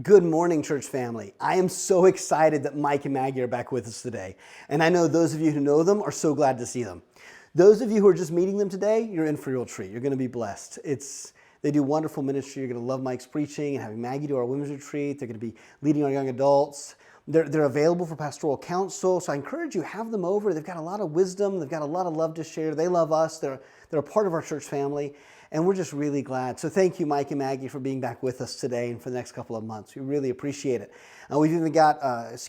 Good morning, church family. I am so excited that Mike and Maggie are back with us today. And I know those of you who know them are so glad to see them. Those of you who are just meeting them today, you're in for a real treat. You're going to be blessed. They do wonderful ministry. You're going to love Mike's preaching and having Maggie do our women's retreat. They're going to be leading our young adults. They're available for pastoral counsel. So I encourage you, have them over. They've got a lot of wisdom. They've got a lot of love to share. They love us. They're a part of our church family. And we're just really glad. So thank you, Mike and Maggie, for being back with us today and for the next couple of months. We really appreciate it. We've even got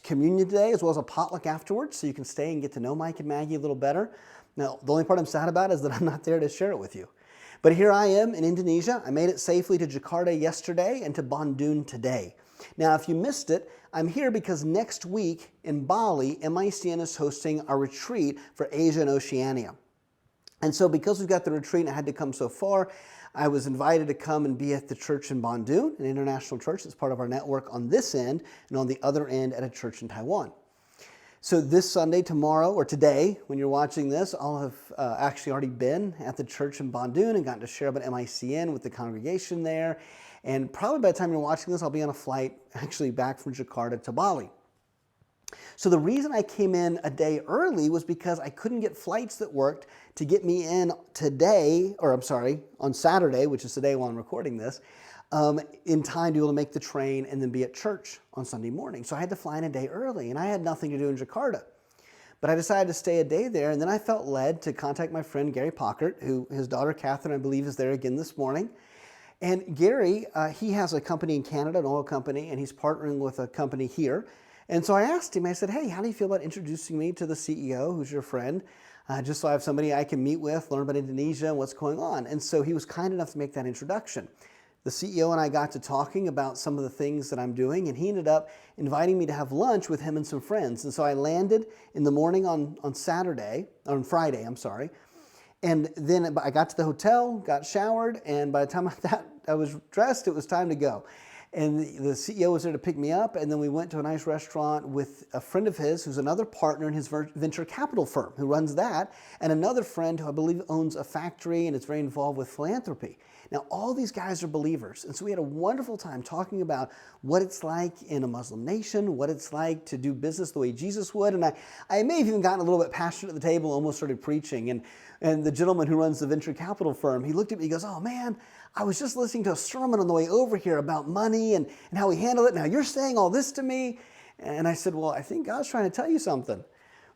communion today as well as a potluck afterwards, so you can stay and get to know Mike and Maggie a little better. Now, the only part I'm sad about is that I'm not there to share it with you. But here I am in Indonesia. I made it safely to Jakarta yesterday and to Bandung today. Now, if you missed it, I'm here because next week in Bali, MICN is hosting a retreat for Asia and Oceania. And so because we've got the retreat and I had to come so far, I was invited to come and be at the church in Bandung, an international church that's part of our network on this end, and on the other end at a church in Taiwan. So this Sunday, tomorrow, or today, when you're watching this, I'll have actually already been at the church in Bandung and gotten to share about MICN with the congregation there. And probably by the time you're watching this, I'll be on a flight actually back from Jakarta to Bali. So the reason I came in a day early was because I couldn't get flights that worked to get me in on Saturday, which is today while I'm recording this, in time to be able to make the train and then be at church on Sunday morning. So I had to fly in a day early, and I had nothing to do in Jakarta. But I decided to stay a day there, and then I felt led to contact my friend Gary Pockert, who his daughter Catherine, I believe, is there again this morning. And Gary, he has a company in Canada, an oil company, and he's partnering with a company here. And so I asked him, I said, hey, how do you feel about introducing me to the CEO, who's your friend, just so I have somebody I can meet with, learn about Indonesia and what's going on. And so he was kind enough to make that introduction. The CEO and I got to talking about some of the things that I'm doing, and he ended up inviting me to have lunch with him and some friends. And so I landed in the morning on Friday, and then I got to the hotel, got showered, and by the time I was dressed, it was time to go. And the CEO was there to pick me up, and then we went to a nice restaurant with a friend of his who's another partner in his venture capital firm who runs that, and another friend who I believe owns a factory and is very involved with philanthropy. Now, all these guys are believers, and so we had a wonderful time talking about what it's like in a Muslim nation, what it's like to do business the way Jesus would, and I may have even gotten a little bit passionate at the table, almost started preaching, and the gentleman who runs the venture capital firm, he looked at me, he goes, oh man, I was just listening to a sermon on the way over here about money and how we handle it. Now you're saying all this to me. And I said, well, I think God's trying to tell you something.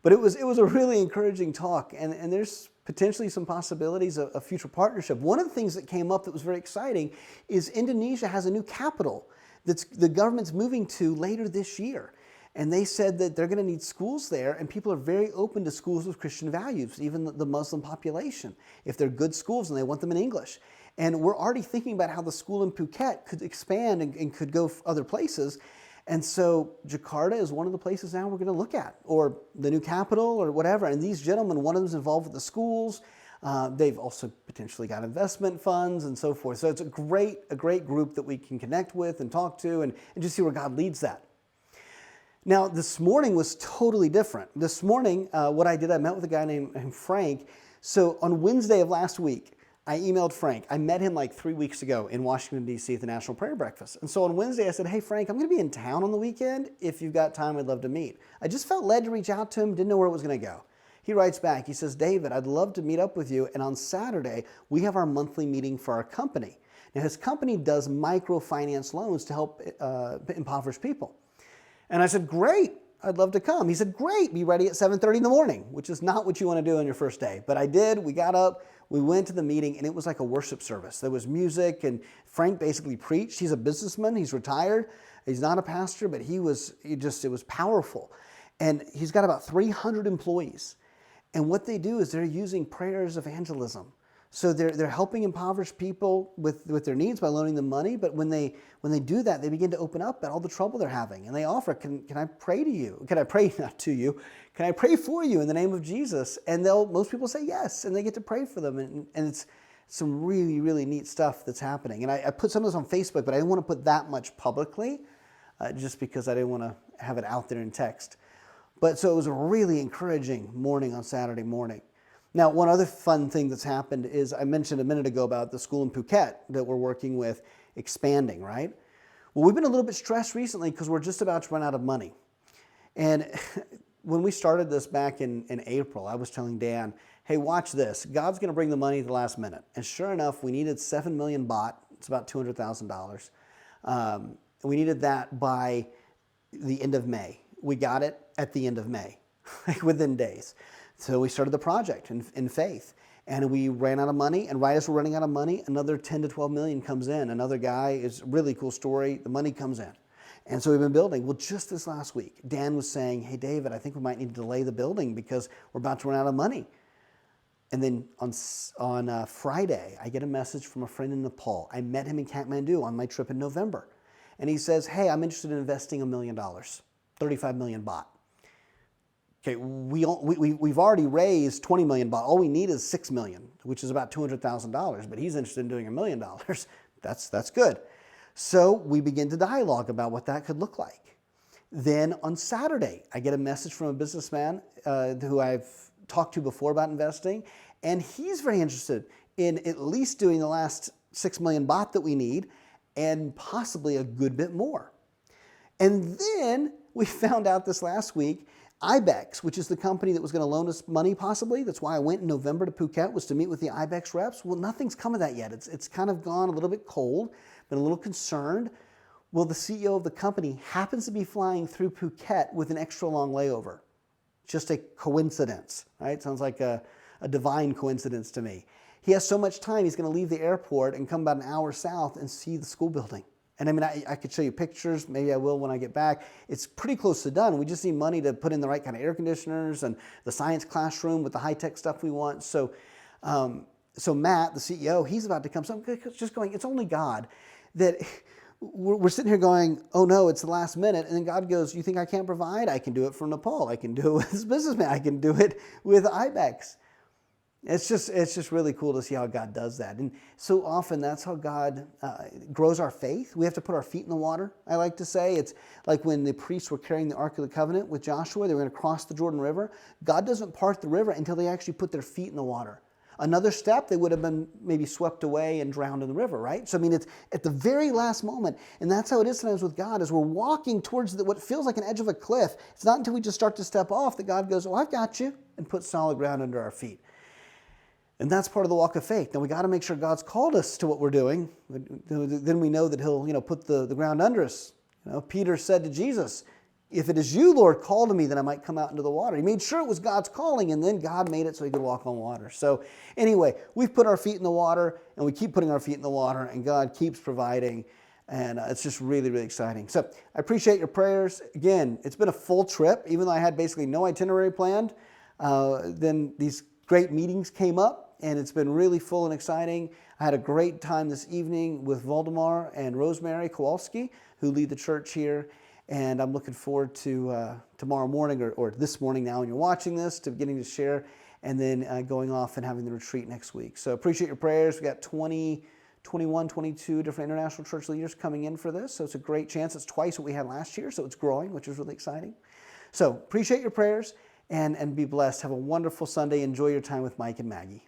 But it was a really encouraging talk. And there's potentially some possibilities of future partnership. One of the things that came up that was very exciting is Indonesia has a new capital that the government's moving to later this year. And they said that they're going to need schools there, and people are very open to schools with Christian values, even the Muslim population, if they're good schools and they want them in English. And we're already thinking about how the school in Phuket could expand and could go other places. And so Jakarta is one of the places now we're going to look at, or the new capital or whatever. And these gentlemen, one of them is involved with the schools. They've also potentially got investment funds and so forth. So it's a great group that we can connect with and talk to and just see where God leads that. Now, this morning was totally different. This morning, what I did, I met with a guy named Frank. So on Wednesday of last week, I emailed Frank. I met him like 3 weeks ago in Washington, D.C. at the National Prayer Breakfast. And so on Wednesday, I said, hey, Frank, I'm going to be in town on the weekend. If you've got time, I'd love to meet. I just felt led to reach out to him, didn't know where it was going to go. He writes back, he says, David, I'd love to meet up with you. And on Saturday, we have our monthly meeting for our company. Now, his company does microfinance loans to help impoverished people. And I said, great, I'd love to come. He said, great, be ready at 7:30 in the morning, which is not what you want to do on your first day. But I did, we got up, we went to the meeting, and it was like a worship service. There was music, and Frank basically preached. He's a businessman, he's retired. He's not a pastor, but it was powerful. And he's got about 300 employees. And what they do is they're using prayers evangelism. So they're helping impoverished people with their needs by loaning them money. But when they do that, they begin to open up about all the trouble they're having. And they offer, can I pray to you? Can I pray not to you? Can I pray for you in the name of Jesus? And most people say yes, and they get to pray for them. And it's some really, really neat stuff that's happening. And I put some of this on Facebook, but I didn't want to put that much publicly just because I didn't want to have it out there in text. But so it was a really encouraging morning on Saturday morning. Now, one other fun thing that's happened is I mentioned a minute ago about the school in Phuket that we're working with expanding, right? Well, we've been a little bit stressed recently because we're just about to run out of money. And when we started this back in April, I was telling Dan, hey, watch this. God's going to bring the money at the last minute. And sure enough, we needed 7 million baht. It's about $200,000. We needed that by the end of May. We got it at the end of May, like within days. So we started the project in faith. And we ran out of money, and right as we're running out of money, another 10 to 12 million comes in. Another guy, is a really cool story, the money comes in. And so we've been building. Well, just this last week, Dan was saying, hey, David, I think we might need to delay the building because we're about to run out of money. And then on Friday, I get a message from a friend in Nepal. I met him in Kathmandu on my trip in November. And he says, hey, I'm interested in investing $1 million, 35 million baht. Okay, we've already raised 20 million baht. All we need is 6 million, which is about $200,000, but he's interested in doing $1 million. That's good. So we begin to dialogue about what that could look like. Then on Saturday, I get a message from a businessman who I've talked to before about investing, and he's very interested in at least doing the last 6 million baht that we need and possibly a good bit more. And then we found out this last week IBEX, which is the company that was going to loan us money possibly. That's why I went in November to Phuket, was to meet with the IBEX reps. Well, nothing's come of that yet. It's kind of gone a little bit cold, been a little concerned. Well, the CEO of the company happens to be flying through Phuket with an extra long layover. Just a coincidence, right? Sounds like a divine coincidence to me. He has so much time, he's going to leave the airport and come about an hour south and see the school building. And I mean, I could show you pictures. Maybe I will when I get back. It's pretty close to done. We just need money to put in the right kind of air conditioners and the science classroom with the high-tech stuff we want. So Matt, the CEO, he's about to come. So I'm just going, it's only God that we're sitting here going, oh no, it's the last minute. And then God goes, you think I can't provide? I can do it from Nepal. I can do it with this businessman. I can do it with IBEX. It's just really cool to see how God does that. And so often that's how God grows our faith. We have to put our feet in the water, I like to say. It's like when the priests were carrying the Ark of the Covenant with Joshua, they were going to cross the Jordan River. God doesn't part the river until they actually put their feet in the water. Another step, they would have been maybe swept away and drowned in the river, right? So, I mean, it's at the very last moment. And that's how it is sometimes with God, as we're walking towards what feels like an edge of a cliff. It's not until we just start to step off that God goes, oh, I've got you, and puts solid ground under our feet. And that's part of the walk of faith. Now, we got to make sure God's called us to what we're doing. Then we know that He'll, put the ground under us. Peter said to Jesus, if it is you, Lord, call to me that I might come out into the water. He made sure it was God's calling, and then God made it so he could walk on water. So anyway, we've put our feet in the water, and we keep putting our feet in the water, and God keeps providing. And it's just really, really exciting. So I appreciate your prayers. Again, it's been a full trip, even though I had basically no itinerary planned. Then these great meetings came up, and it's been really full and exciting. I had a great time this evening with Valdemar and Rosemary Kowalski, who lead the church here. And I'm looking forward to tomorrow morning, or this morning now when you're watching this, to beginning to share, and then going off and having the retreat next week. So appreciate your prayers. We got 21, 22 different international church leaders coming in for this. So it's a great chance. It's twice what we had last year, so it's growing, which is really exciting. So appreciate your prayers, and be blessed. Have a wonderful Sunday. Enjoy your time with Mike and Maggie.